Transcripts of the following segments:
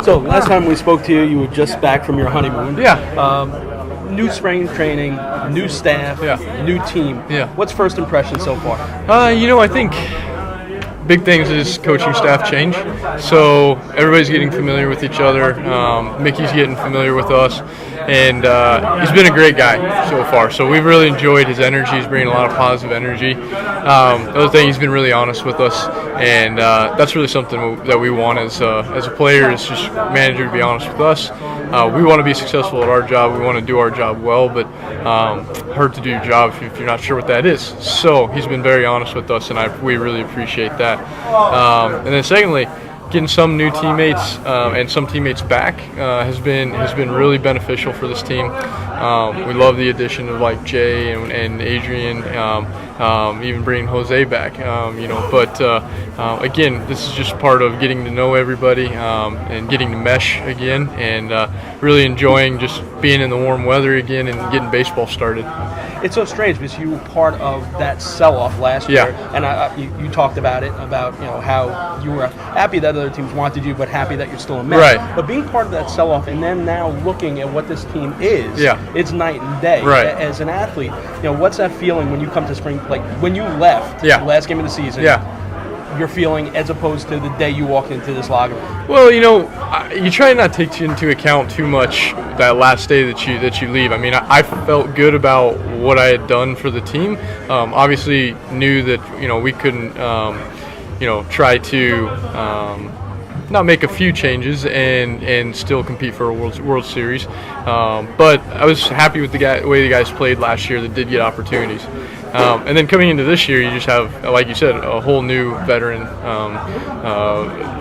So last time we spoke to you, you were just back from your honeymoon. Yeah. New spring training, new staff, new team. Yeah. What's first impression so far? I think big things is coaching staff change. So everybody's getting familiar with each other. Mickey's getting familiar with us. And he's been a great guy so far. So we've really enjoyed his energy. He's bringing a lot of positive energy. The other thing, he's been really honest with us. And that's really something that we want as a player, is just manager to be honest with us. We want to be successful at our job. We want to do our job well, but hard to do your job if you're not sure what that is. So he's been very honest with us, and we really appreciate that. And then secondly, getting some new teammates and some teammates back has been really beneficial for this team. We love the addition of like Jay and Adrian, even bringing Jose back. But again, this is just part of getting to know everybody and getting to mesh again, and really enjoying just being in the warm weather again and getting baseball started. It's so strange because you were part of that sell-off last year, and you talked about it, about how you were happy that other teams wanted you, but happy that you're still a Met. Right. But being part of that sell-off, and then now looking at what this team is, it's night and day. Right. As an athlete, what's that feeling when you come to spring? Like when you left the last game of the season. Your feeling as opposed to the day you walked into this locker room? Well, you try not to take into account too much that last day that you leave. I mean, I felt good about what I had done for the team. Obviously, knew that we couldn't try to not make a few changes and still compete for a World Series. But I was happy with the way the guys played last year that did get opportunities. And then coming into this year, you just have, like you said, a whole new veteran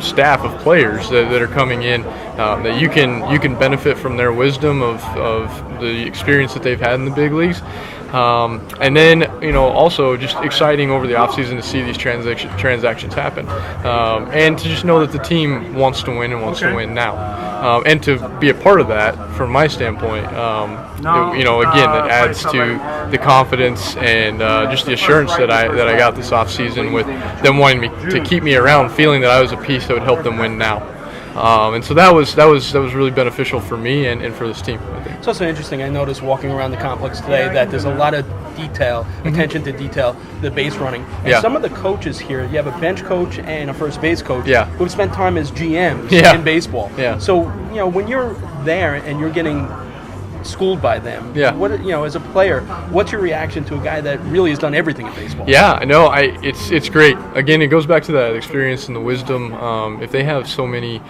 staff of players that are coming in that you can benefit from their wisdom of the experience that they've had in the big leagues. And then, also just exciting over the offseason to see these transactions happen. And to just know that the team wants to win and wants to win now. And to be a part of that, from my standpoint, again, that adds to the confidence and just the assurance that I got this offseason with them wanting to keep me around, feeling that I was a piece that would help them win now. And so that was really beneficial for me and for this team, I think. It's also interesting. I noticed walking around the complex today that there's a lot of detail, attention to detail, the base running. And some of the coaches here, you have a bench coach and a first base coach who've spent time as GMs in baseball. So, when you're there and you're getting schooled by them, what as a player, what's your reaction to a guy that really has done everything in baseball? It's great. Again, it goes back to that experience and the wisdom. If they have so many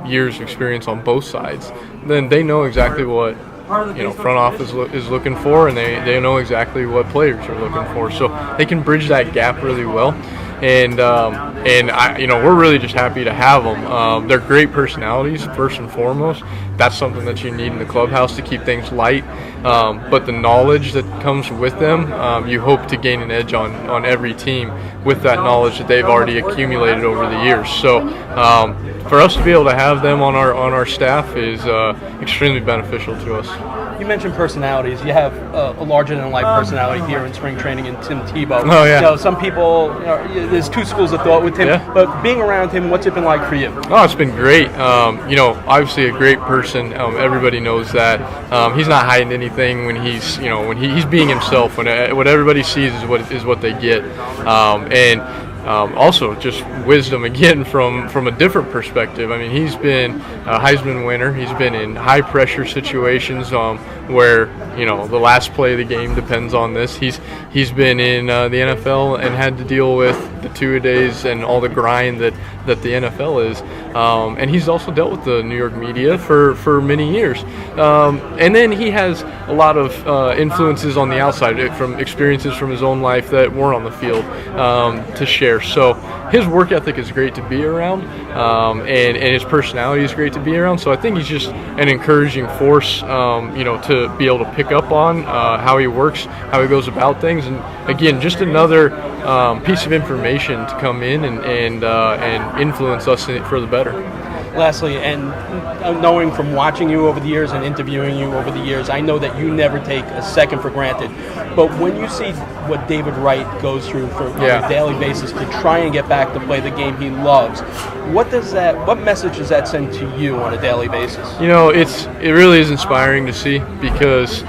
years of experience on both sides, then they know exactly what front office is looking for, and they know exactly what players are looking for, so they can bridge that gap really well. And we're really just happy to have them. They're great personalities, first and foremost. That's something that you need in the clubhouse to keep things light. But the knowledge that comes with them, you hope to gain an edge on every team with that knowledge that they've already accumulated over the years. So for us to be able to have them on our staff is extremely beneficial to us. You mentioned personalities. You have a larger-than-life personality here in spring training in Tim Tebow. Oh, yeah. Some people, there's two schools of thought with him. But being around him, what's it been like for you? Oh, it's been great. Obviously a great person. Everybody knows that. He's not hiding anything when he's being himself. When what everybody sees is what they get. Also, just wisdom again from a different perspective. I mean, he's been a Heisman winner. He's been in high pressure situations where the last play of the game depends on this. He's been in the NFL and had to deal with the two-a-days and all the grind that the NFL is. And he's also dealt with the New York media for many years. And then he has a lot of influences on the outside from experiences from his own life that weren't on the field to share. So his work ethic is great to be around, and his personality is great to be around. So I think he's just an encouraging force, to be able to pick up on how he works, how he goes about things, and again, just another piece of information to come in and influence us for the better. Lastly, and knowing from watching you over the years and interviewing you over the years, I know that you never take a second for granted. But when you see what David Wright goes through on a daily basis to try and get back to play the game he loves, what message does that send to you on a daily basis? You know, it really is inspiring to see because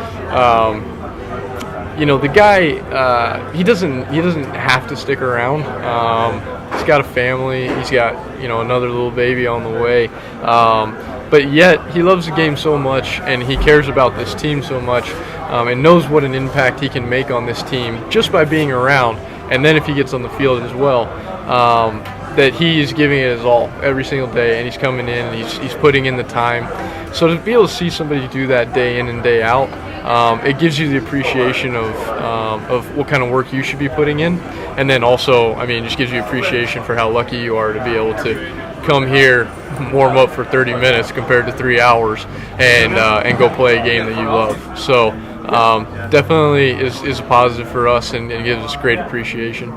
you know, the guy, he doesn't have to stick around. He's got a family. He's got, you know, another little baby on the way. But yet he loves the game so much, and he cares about this team so much, and knows what an impact he can make on this team just by being around. And then if he gets on the field as well, that he is giving it his all every single day, and he's coming in and he's putting in the time. So to be able to see somebody do that day in and day out, it gives you the appreciation of what kind of work you should be putting in, and then also, I mean, just gives you appreciation for how lucky you are to be able to come here, warm up for 30 minutes compared to 3 hours, and go play a game that you love. So definitely is a positive for us, and gives us great appreciation.